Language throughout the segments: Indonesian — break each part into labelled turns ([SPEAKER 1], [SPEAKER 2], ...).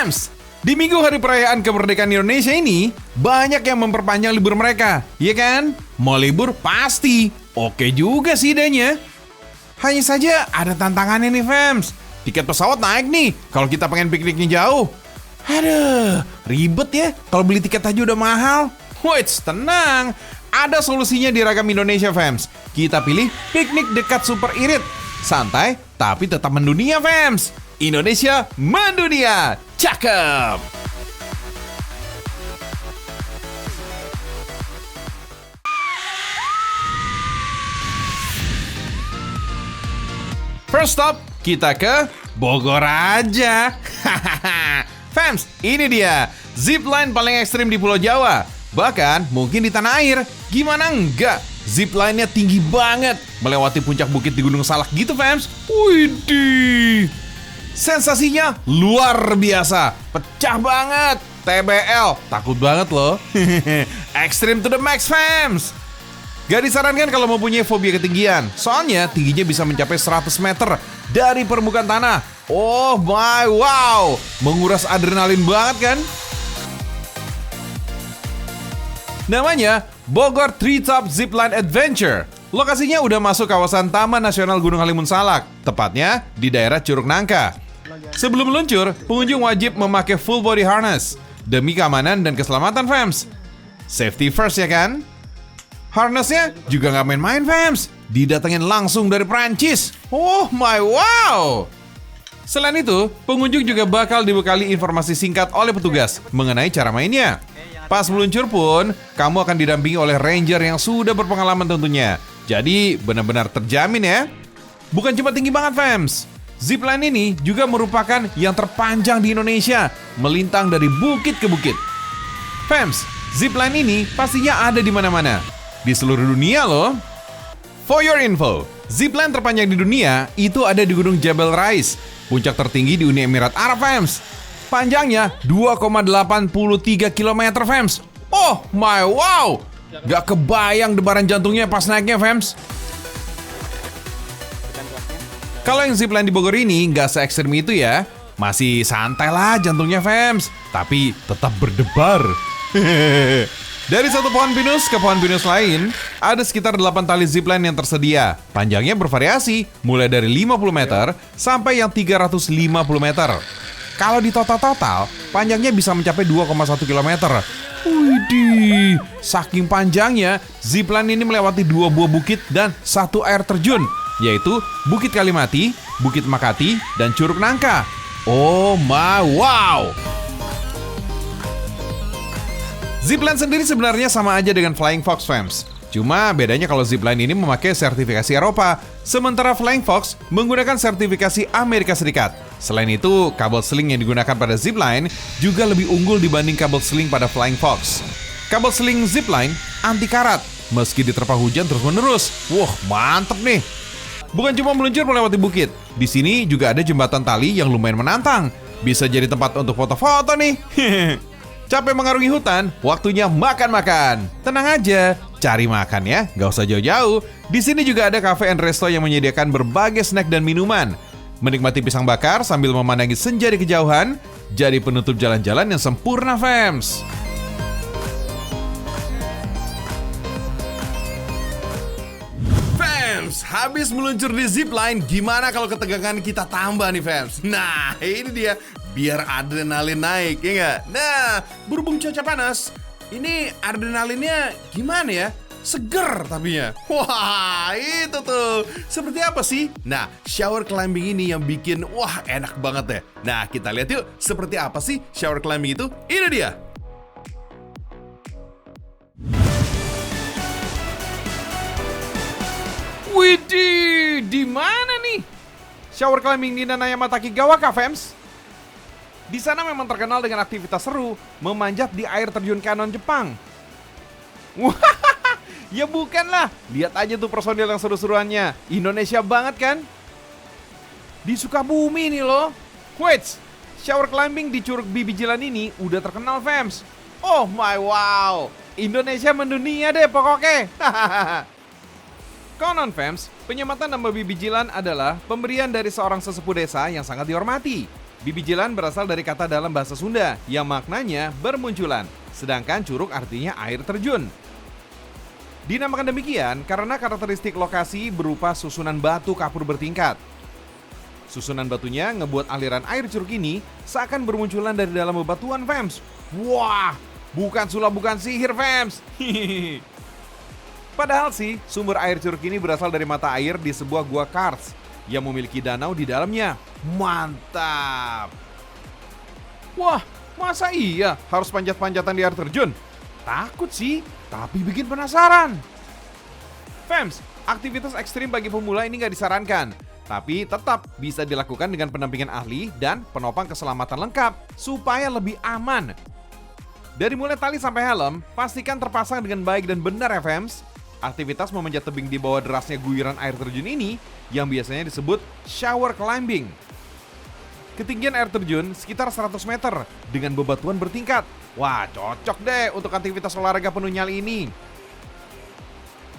[SPEAKER 1] Fams, di minggu hari perayaan kemerdekaan Indonesia ini, banyak yang memperpanjang libur mereka, iya kan? Mau libur pasti, oke juga sih idenya. Hanya saja ada tantangannya nih Fams. Tiket pesawat naik nih, kalau kita pengen pikniknya jauh. Aduh, ribet ya, kalau beli tiket aja udah mahal. Wait, tenang, ada solusinya di Ragam Indonesia Fams. Kita pilih piknik dekat Super Irit. Santai, tapi tetap mendunia Fams. Indonesia mendunia, cakep! First stop, kita ke Bogor aja. Fams, ini dia zipline paling ekstrim di Pulau Jawa. Bahkan mungkin di tanah air. Gimana enggak? Zipline-nya tinggi banget, melewati puncak bukit di Gunung Salak gitu Fams. Widih, sensasinya luar biasa, pecah banget. TBL, takut banget loh. Extreme to the max Fams. Gak disarankan kalau mempunyai fobia ketinggian, soalnya tingginya bisa mencapai 100 meter dari permukaan tanah. Oh my wow, menguras adrenalin banget kan? Namanya Bogor Treetop Zipline Adventure. Lokasinya udah masuk kawasan Taman Nasional Gunung Halimun Salak, tepatnya di daerah Curug Nangka. Sebelum meluncur, pengunjung wajib memakai full body harness demi keamanan dan keselamatan Fams. Safety first ya kan? Harnessnya juga nggak main-main Fams, didatengin langsung dari Prancis. Oh my wow! Selain itu, pengunjung juga bakal dibekali informasi singkat oleh petugas mengenai cara mainnya. Pas meluncur pun, kamu akan didampingi oleh ranger yang sudah berpengalaman tentunya. Jadi benar-benar terjamin ya. Bukan cuma tinggi banget Fams, zipline ini juga merupakan yang terpanjang di Indonesia, melintang dari bukit ke bukit. Fams, zipline ini pastinya ada di mana-mana, di seluruh dunia loh. For your info, zipline terpanjang di dunia itu ada di Gunung Jabal Rais, puncak tertinggi di Uni Emirat Arab Fams. Panjangnya 2,83 km Fams. Oh my wow, gak kebayang debaran jantungnya pas naiknya Fams. Kalau yang zipline di Bogor ini gak se-ekstrim itu ya, masih santai lah jantungnya Fams, tapi tetap berdebar. Dari satu pohon pinus ke pohon pinus lain, ada sekitar 8 tali zipline yang tersedia. Panjangnya bervariasi, mulai dari 50 meter sampai yang 350 meter. Kalau di total, panjangnya bisa mencapai 2,1 km. Widih, saking panjangnya, zipline ini melewati 2 buah bukit dan 1 air terjun, yaitu Bukit Kalimati, Bukit Makati, dan Curug Nangka. Oh my wow! Zipline sendiri sebenarnya sama aja dengan Flying Fox Fams. Cuma bedanya kalau zipline ini memakai sertifikasi Eropa, sementara Flying Fox menggunakan sertifikasi Amerika Serikat. Selain itu, kabel seling yang digunakan pada zipline juga lebih unggul dibanding kabel seling pada Flying Fox. Kabel seling zipline anti karat, meski diterpa hujan terus-menerus. Wah, mantep nih! Bukan cuma meluncur melewati bukit, di sini juga ada jembatan tali yang lumayan menantang. Bisa jadi tempat untuk foto-foto nih. Capek mengarungi hutan, waktunya makan-makan. Tenang aja, cari makan ya, gak usah jauh-jauh. Di sini juga ada cafe and resto yang menyediakan berbagai snack dan minuman. Menikmati pisang bakar sambil memandangi senja di kejauhan, jadi penutup jalan-jalan yang sempurna Fams. Fams, habis meluncur di zipline, gimana kalau ketegangan kita tambah nih Fams? Nah, ini dia. Biar adrenalin naik, ya nggak? Nah, berhubung cuaca panas, ini adrenalinnya gimana ya? Seger tapinya. Wah, itu tuh. Seperti apa sih? Nah, shower climbing ini yang bikin, wah enak banget ya. Nah, kita lihat yuk, seperti apa sih shower climbing itu? Ini dia. Widih, di mana nih? Shower climbing di Nanayama Takigawa, Fams? Di sana memang terkenal dengan aktivitas seru, memanjat di air terjun Kanon Jepang. Wah, ya bukan lah. Lihat aja tuh personil yang seru-seruannya. Indonesia banget kan? Di Sukabumi nih loh. Wait, shower climbing di Curug Bibijilan ini udah terkenal Fams. Oh my wow, Indonesia mendunia deh pokoknya. Konon Fams, penyematan nama Bibijilan adalah pemberian dari seorang sesepuh desa yang sangat dihormati. Bibijilan berasal dari kata dalam bahasa Sunda yang maknanya bermunculan, sedangkan curug artinya air terjun. Dinamakan demikian karena karakteristik lokasi berupa susunan batu kapur bertingkat. Susunan batunya ngebuat aliran air curug ini seakan bermunculan dari dalam bebatuan, fams. Wah, bukan sulap, bukan sihir, fams. Padahal sih, sumber air curug ini berasal dari mata air di sebuah gua kars yang memiliki danau di dalamnya. Mantap. Wah, masa iya harus panjat-panjatan di air terjun? Takut sih, tapi bikin penasaran. Fams, aktivitas ekstrim bagi pemula ini nggak disarankan, tapi tetap bisa dilakukan dengan pendampingan ahli dan penopang keselamatan lengkap supaya lebih aman. Dari mulai tali sampai helm, pastikan terpasang dengan baik dan benar ya, Fams. Aktivitas memanjat tebing di bawah derasnya guyuran air terjun ini yang biasanya disebut shower climbing. Ketinggian air terjun sekitar 100 meter dengan bebatuan bertingkat. Wah, cocok deh untuk aktivitas olahraga penuh nyali ini.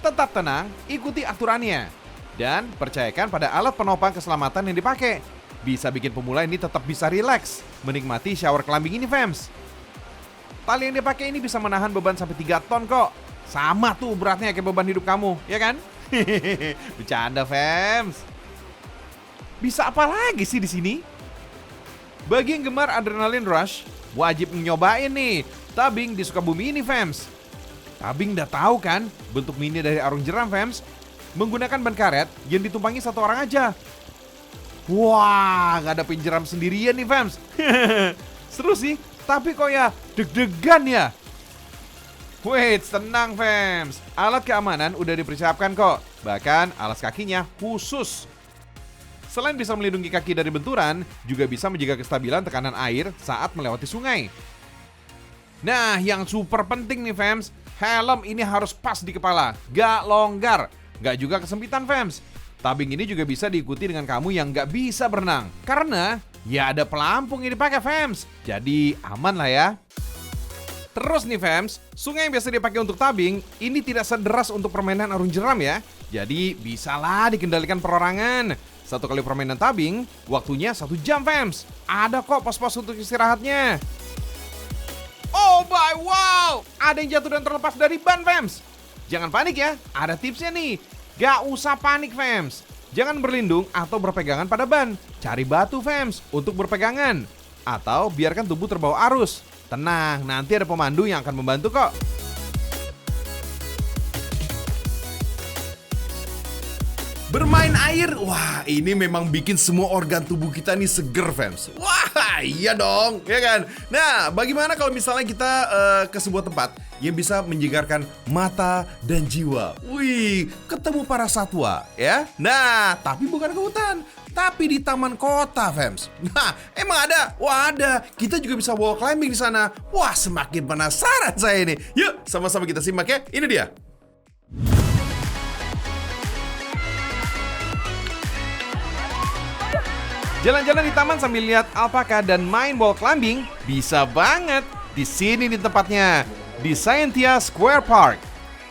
[SPEAKER 1] Tetap tenang, ikuti aturannya. Dan percayakan pada alat penopang keselamatan yang dipakai. Bisa bikin pemula ini tetap bisa rileks menikmati shower climbing ini, fams. Tali yang dipakai ini bisa menahan beban sampai 3 ton kok. Sama tuh beratnya kayak beban hidup kamu, ya kan? Bercanda, fams. Bisa apa lagi sih di sini? Bagi yang gemar adrenalin rush, wajib nyobain nih tabing di Sukabumi ini, fams. Tabing udah tahu kan bentuk mini dari arung jeram, fams. Menggunakan ban karet yang ditumpangi satu orang aja. Wah, ngadepin jeram sendirian nih, fams. Seru sih, tapi kok ya deg-degan ya. Wait, tenang, fams. Alat keamanan udah dipersiapkan kok. Bahkan alas kakinya khusus. Selain bisa melindungi kaki dari benturan, juga bisa menjaga kestabilan tekanan air saat melewati sungai. Nah, yang super penting nih, fams, helm ini harus pas di kepala, gak longgar, gak juga kesempitan, fams. Tabing ini juga bisa diikuti dengan kamu yang gak bisa berenang, karena ya ada pelampung yang dipakai, fams. Jadi aman lah ya. Terus nih, fams, sungai yang biasa dipakai untuk tabing ini tidak sederas untuk permainan arung jeram ya. Jadi bisalah dikendalikan perorangan. Satu kali permainan tabing, waktunya 1 jam, fams. Ada kok pos-pos untuk istirahatnya. Oh my wow, ada yang jatuh dan terlepas dari ban, fams. Jangan panik ya, ada tipsnya nih. Gak usah panik, fams. Jangan berlindung atau berpegangan pada ban. Cari batu, fams, untuk berpegangan. Atau biarkan tubuh terbawa arus. Tenang, nanti ada pemandu yang akan membantu kok.
[SPEAKER 2] Bermain air, wah ini memang bikin semua organ tubuh kita nih seger, fams. Wah iya dong, ya kan. Nah, bagaimana kalau misalnya kita ke sebuah tempat yang bisa menyegarkan mata dan jiwa. Wih, ketemu para satwa, ya. Nah, tapi bukan ke hutan, tapi di taman kota, fams. Nah, emang ada? Wah ada. Kita juga bisa wall climbing di sana. Wah, semakin penasaran saya ini. Yuk, sama-sama kita simak ya. Ini dia.
[SPEAKER 1] Jalan-jalan di taman sambil lihat alpaka dan main wall climbing bisa banget. Di sini di tempatnya, di Scientia Square Park.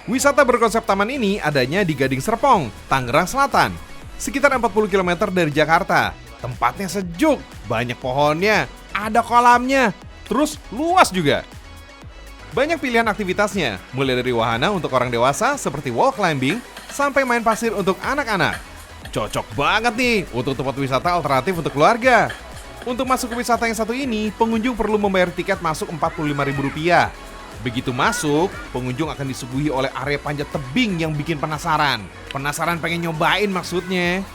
[SPEAKER 1] Wisata berkonsep taman ini adanya di Gading Serpong, Tangerang Selatan. Sekitar 40 km dari Jakarta. Tempatnya sejuk, banyak pohonnya, ada kolamnya, terus luas juga. Banyak pilihan aktivitasnya, mulai dari wahana untuk orang dewasa seperti wall climbing sampai main pasir untuk anak-anak. Cocok banget nih untuk tempat wisata alternatif untuk keluarga. Untuk masuk ke wisata yang satu ini, pengunjung perlu membayar tiket masuk Rp45.000. Begitu masuk, pengunjung akan disuguhi oleh area panjat tebing yang bikin penasaran. Penasaran pengen nyobain maksudnya.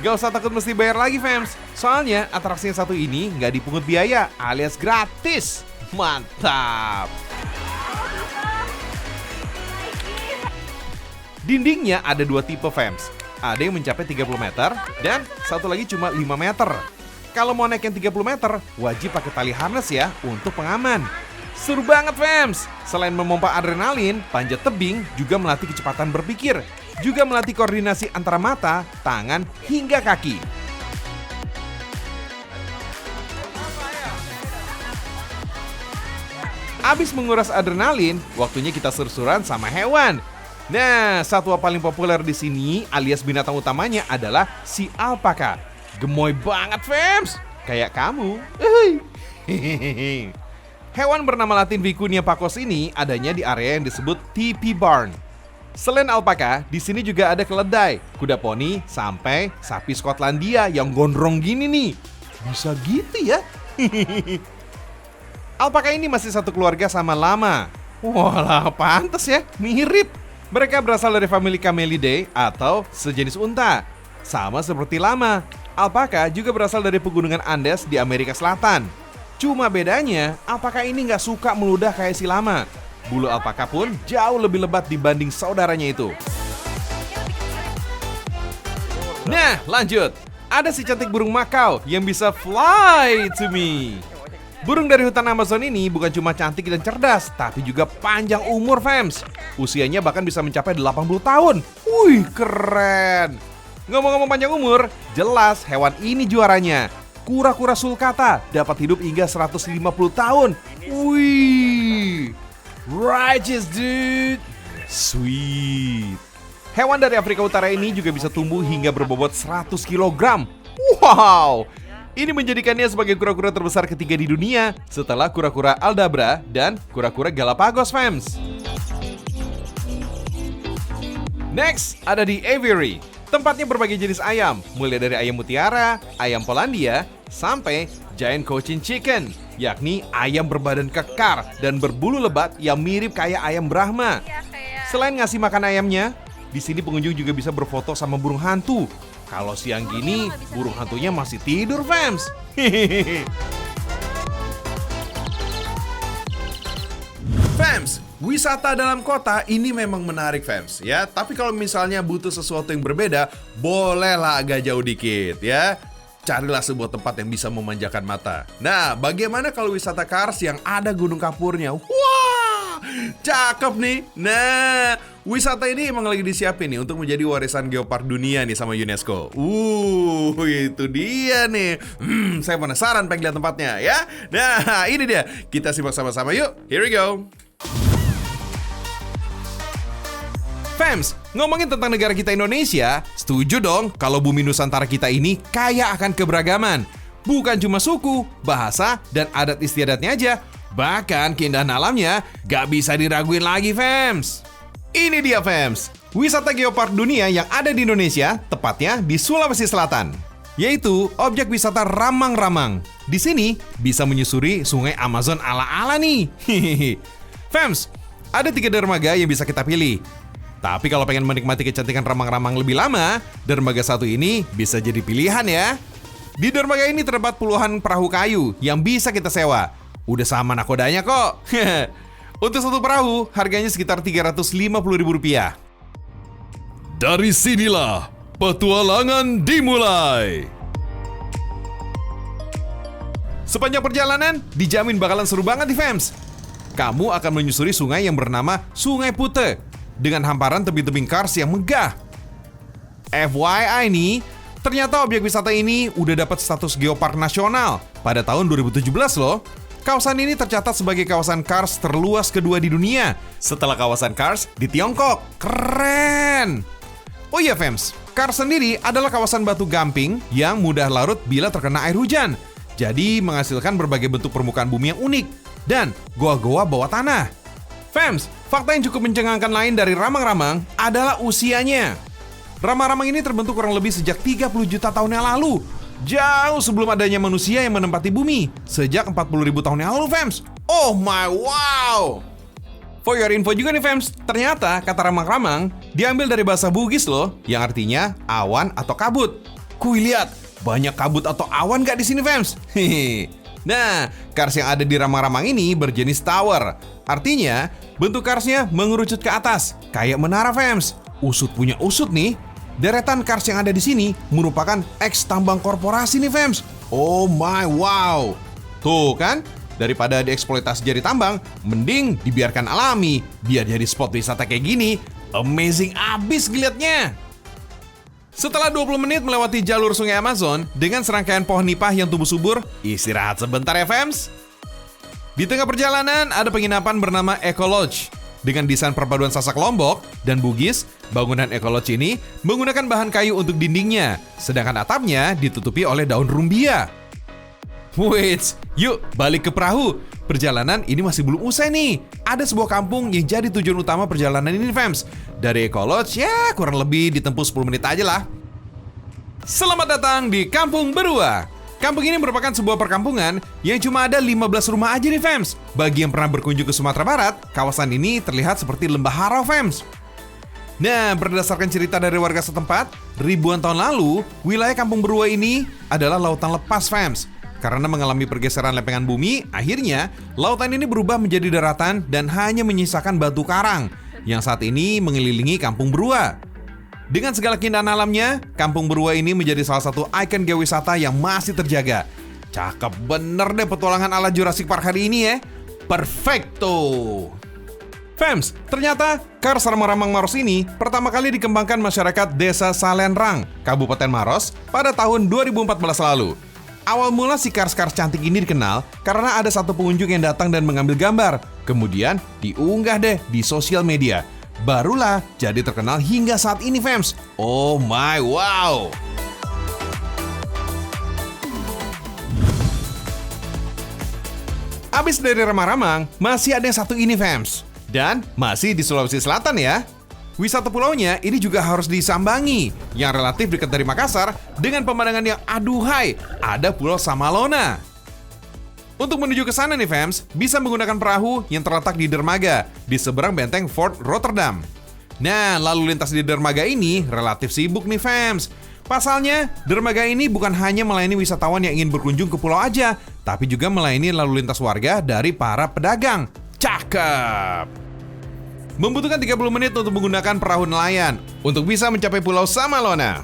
[SPEAKER 1] Gak usah takut mesti bayar lagi, fams. Soalnya atraksi yang satu ini nggak dipungut biaya alias gratis. Mantap. Dindingnya ada 2 tipe, fams. Ada yang mencapai 30 meter dan satu lagi cuma 5 meter. Kalau mau naik yang 30 meter, wajib pakai tali harness ya untuk pengaman. Seru banget, fams. Selain memompa adrenalin, panjat tebing juga melatih kecepatan berpikir. Juga melatih koordinasi antara mata, tangan, hingga kaki. Abis menguras adrenalin, waktunya kita seru-seruan sama hewan. Nah, satwa paling populer di sini alias binatang utamanya adalah si alpaka. Gemoy banget, fams. kayak kamu. Uhuy. Hewan bernama Latin Vicuña pacos ini adanya di area yang disebut teepee barn. Selain alpaka, di sini juga ada keledai, kuda poni, sampai sapi Skotlandia yang gondrong gini nih. Bisa gitu ya? Alpaka ini masih satu keluarga sama lama. Walah, pantas ya, mirip. Mereka berasal dari famili Camelidae atau sejenis unta. Sama seperti lama, alpaka juga berasal dari pegunungan Andes di Amerika Selatan. Cuma bedanya, alpaka ini nggak suka meludah kayak si lama. Bulu alpaka pun jauh lebih lebat dibanding saudaranya itu. Nah, lanjut. Ada si cantik burung Makau yang bisa fly to me. Burung dari hutan Amazon ini bukan cuma cantik dan cerdas, tapi juga panjang umur, fams. Usianya bahkan bisa mencapai 80 tahun. Wih, keren. Ngomong-ngomong panjang umur, jelas hewan ini juaranya. Kura-kura sulcata dapat hidup hingga 150 tahun. Wih, righteous dude. Sweet. Hewan dari Afrika Utara ini juga bisa tumbuh hingga berbobot 100 kg. Wow. Ini menjadikannya sebagai kura-kura terbesar ketiga di dunia setelah kura-kura Aldabra dan kura-kura Galapagos, fams. Next, ada di aviary. Tempatnya berbagai jenis ayam, mulai dari ayam mutiara, ayam Polandia, sampai giant Cochin chicken, yakni ayam berbadan kekar dan berbulu lebat yang mirip kayak ayam Brahma. Selain ngasih makan ayamnya, di sini pengunjung juga bisa berfoto sama burung hantu. Kalau siang gini, burung hantunya masih tidur, fams.
[SPEAKER 2] Fams, wisata dalam kota ini memang menarik, fams, ya. Tapi kalau misalnya butuh sesuatu yang berbeda, bolehlah agak jauh dikit, ya. Carilah sebuah tempat yang bisa memanjakan mata. Nah, bagaimana kalau wisata Kars yang ada gunung kapurnya? Wah, cakep nih. Nah, wisata ini emang lagi disiapin nih untuk menjadi warisan geopark dunia nih sama UNESCO. Itu dia nih. Saya penasaran pengen lihat tempatnya ya. Nah, ini dia. Kita simak sama-sama yuk. Here we go.
[SPEAKER 1] Fams, ngomongin tentang negara kita Indonesia, setuju dong kalau bumi Nusantara kita ini kaya akan keberagaman. Bukan cuma suku, bahasa, dan adat istiadatnya aja, bahkan keindahan alamnya gak bisa diraguin lagi, fams. Ini dia, fams, wisata geopark dunia yang ada di Indonesia, tepatnya di Sulawesi Selatan, yaitu objek wisata Ramang-Ramang. Di sini bisa menyusuri sungai Amazon ala-ala nih. Fams, ada 3 dermaga yang bisa kita pilih. Tapi kalau pengen menikmati kecantikan Ramang-Ramang lebih lama, dermaga satu ini bisa jadi pilihan ya. Di dermaga ini terdapat puluhan perahu kayu yang bisa kita sewa. Udah sama nakodanya kok. Untuk satu perahu, harganya sekitar Rp350.000. Dari sinilah petualangan dimulai. Sepanjang perjalanan, dijamin bakalan seru banget nih, fams. Kamu akan menyusuri sungai yang bernama Sungai Puteh dengan hamparan tebing-tebing Kars yang megah. FYI nih, ternyata objek wisata ini udah dapat status geopark nasional pada tahun 2017 loh. Kawasan ini tercatat sebagai kawasan Kars terluas kedua di dunia setelah kawasan Kars di Tiongkok. Keren! Oh iya, fams, Kars sendiri adalah kawasan batu gamping yang mudah larut bila terkena air hujan. Jadi menghasilkan berbagai bentuk permukaan bumi yang unik dan goa-goa bawah tanah. Fams, fakta yang cukup mencengangkan lain dari Ramang-Ramang adalah usianya. Ramang-Ramang ini terbentuk kurang lebih sejak 30 juta tahun yang lalu. Jauh sebelum adanya manusia yang menempati bumi. Sejak 40.000 tahun yang lalu, fams. Oh my wow! For your info juga nih, fams, ternyata kata Ramang-Ramang diambil dari bahasa Bugis loh, yang artinya awan atau kabut. Kuy, lihat, banyak kabut atau awan gak di sini, fams? Nah, Kars yang ada di Ramang-Ramang ini berjenis tower. Artinya, bentuk Karsnya mengerucut ke atas, kayak menara, fams. Usut punya usut nih. Deretan Kars yang ada di sini merupakan ex-tambang korporasi nih, fams. Oh my wow. Tuh kan, daripada dieksploitasi jadi tambang, mending dibiarkan alami. Biar jadi spot wisata kayak gini, amazing abis ngeliatnya. Setelah 20 menit melewati jalur sungai Amazon dengan serangkaian pohon nipah yang tumbuh subur, istirahat sebentar ya, fams. Di tengah perjalanan ada penginapan bernama Eco Lodge. Dengan desain perpaduan Sasak Lombok dan Bugis, bangunan Eco Lodge ini menggunakan bahan kayu untuk dindingnya, sedangkan atapnya ditutupi oleh daun rumbia. Wait, yuk balik ke perahu. Perjalanan ini masih belum usai nih. Ada sebuah kampung yang jadi tujuan utama perjalanan ini, fams. Dari Eco Lodge, ya kurang lebih ditempuh 10 menit aja lah. Selamat datang di Kampung Berua. Kampung ini merupakan sebuah perkampungan yang cuma ada 15 rumah aja nih, fams. Bagi yang pernah berkunjung ke Sumatera Barat, kawasan ini terlihat seperti lembah harau, fams. Nah, berdasarkan cerita dari warga setempat, ribuan tahun lalu, wilayah Kampung Berua ini adalah lautan lepas, fams. Karena mengalami pergeseran lempengan bumi, akhirnya lautan ini berubah menjadi daratan dan hanya menyisakan batu karang yang saat ini mengelilingi Kampung Berua. Dengan segala keindahan alamnya, Kampung Berua ini menjadi salah satu ikon geowisata yang masih terjaga. Cakep bener deh petualangan ala Jurassic Park hari ini ya. Perfecto! Fams, ternyata Kars Ramang Maros ini pertama kali dikembangkan masyarakat Desa Salenrang, Kabupaten Maros pada tahun 2014 lalu. Awal mula si Kars-Kars cantik ini dikenal karena ada satu pengunjung yang datang dan mengambil gambar. Kemudian diunggah deh di sosial media. Barulah jadi terkenal hingga saat ini, fams. Oh my wow! Abis dari Ramang-Ramang, masih ada yang satu ini, fams. Dan masih di Sulawesi Selatan ya. Wisata pulaunya ini juga harus disambangi, yang relatif dekat dari Makassar dengan pemandangan yang aduhai, ada Pulau Samalona. Untuk menuju ke sana nih, fams, bisa menggunakan perahu yang terletak di dermaga di seberang benteng Fort Rotterdam. Nah, lalu lintas di dermaga ini relatif sibuk nih, fams. Pasalnya, dermaga ini bukan hanya melayani wisatawan yang ingin berkunjung ke pulau aja, tapi juga melayani lalu lintas warga dari para pedagang. Cakep! Membutuhkan 30 menit untuk menggunakan perahu nelayan untuk bisa mencapai Pulau Samalona.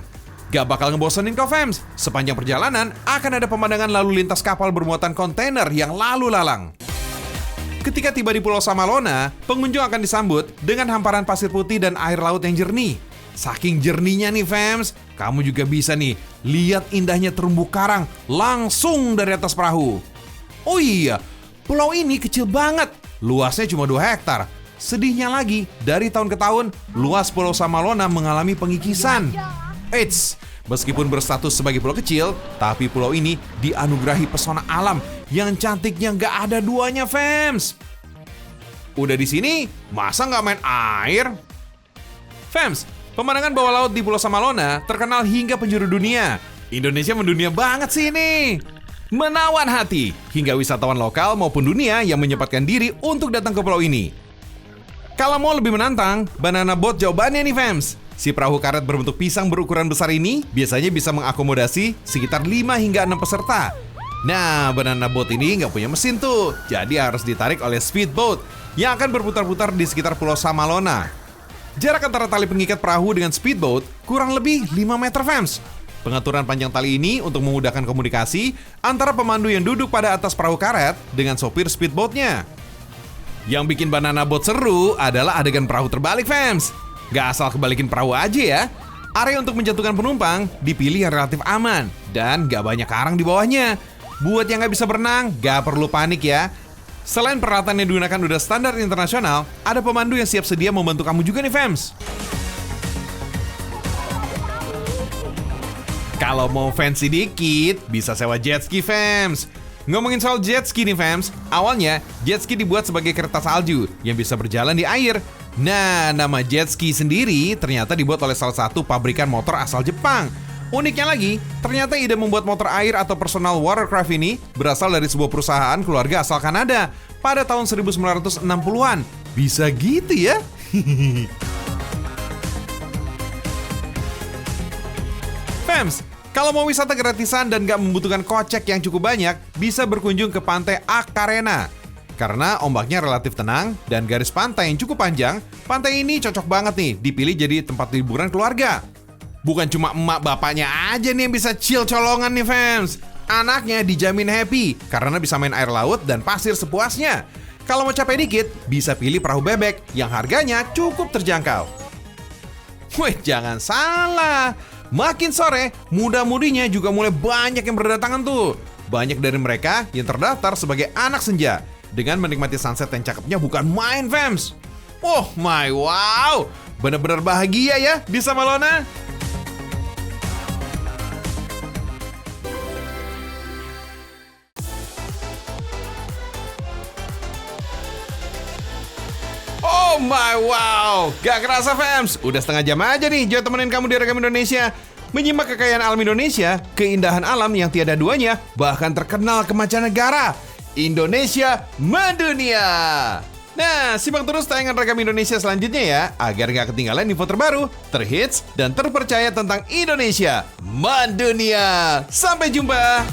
[SPEAKER 1] Gak bakal ngebosenin kok, fams. Sepanjang perjalanan akan ada pemandangan lalu lintas kapal bermuatan kontainer yang lalu lalang. Ketika tiba di Pulau Samalona, pengunjung akan disambut dengan hamparan pasir putih dan air laut yang jernih. Saking jernihnya nih, fams, kamu juga bisa nih lihat indahnya terumbu karang langsung dari atas perahu. Oh iya, pulau ini kecil banget, luasnya cuma 2 hektar. Sedihnya lagi, dari tahun ke tahun, luas Pulau Samalona mengalami pengikisan. Eits, meskipun berstatus sebagai pulau kecil, tapi pulau ini dianugerahi pesona alam yang cantiknya nggak ada duanya, fams. Udah di sini, masa nggak main air? Fams, pemandangan bawah laut di Pulau Samalona terkenal hingga penjuru dunia. Indonesia mendunia banget sih ini. Menawan hati, hingga wisatawan lokal maupun dunia yang menyempatkan diri untuk datang ke pulau ini. Kalau mau lebih menantang, banana boat jawabannya nih, fams. Si perahu karet berbentuk pisang berukuran besar ini biasanya bisa mengakomodasi sekitar 5 hingga 6 peserta. Nah, banana boat ini nggak punya mesin tuh, jadi harus ditarik oleh speedboat yang akan berputar-putar di sekitar Pulau Samalona. Jarak antara tali pengikat perahu dengan speedboat kurang lebih 5 meter, fams. Pengaturan panjang tali ini untuk memudahkan komunikasi antara pemandu yang duduk pada atas perahu karet dengan sopir speedboatnya. Yang bikin banana boat seru adalah adegan perahu terbalik, fams. Gak asal kebalikin perahu aja ya. Area untuk menjatuhkan penumpang dipilih yang relatif aman dan gak banyak karang di bawahnya. Buat yang gak bisa berenang, gak perlu panik ya. Selain peralatan yang digunakan udah standar internasional, ada pemandu yang siap sedia membantu kamu juga nih, fams. Kalau mau fancy dikit, bisa sewa jet ski, fams. Ngomongin soal jet ski nih, fams, awalnya jet ski dibuat sebagai kereta salju yang bisa berjalan di air. Nah, nama jet ski sendiri ternyata dibuat oleh salah satu pabrikan motor asal Jepang. Uniknya lagi, ternyata ide membuat motor air atau personal watercraft ini berasal dari sebuah perusahaan keluarga asal Kanada pada tahun 1960-an. Bisa gitu ya? Fams, kalau mau wisata gratisan dan gak membutuhkan kocek yang cukup banyak, bisa berkunjung ke Pantai Akarena. Karena ombaknya relatif tenang dan garis pantai yang cukup panjang, pantai ini cocok banget nih dipilih jadi tempat liburan keluarga. Bukan cuma emak bapaknya aja nih yang bisa chill colongan nih, fans. Anaknya dijamin happy karena bisa main air laut dan pasir sepuasnya. Kalau mau capek dikit, bisa pilih perahu bebek yang harganya cukup terjangkau. Wih, jangan salah. Makin sore, muda-mudinya juga mulai banyak yang berdatangan tuh. Banyak dari mereka yang terdaftar sebagai anak senja dengan menikmati sunset yang cakepnya bukan main, fams. Oh my wow, bener-bener bahagia ya di Samalona. Oh my wow, gak kerasa fams, udah setengah jam aja nih Joy temenin kamu di Rekam Indonesia. Menyimak kekayaan alam Indonesia, keindahan alam yang tiada duanya, bahkan terkenal ke mancanegara. Indonesia mendunia. Nah, simak terus tayangan Rekam Indonesia selanjutnya ya, agar gak ketinggalan info terbaru, terhits, dan terpercaya tentang Indonesia mendunia. Sampai jumpa.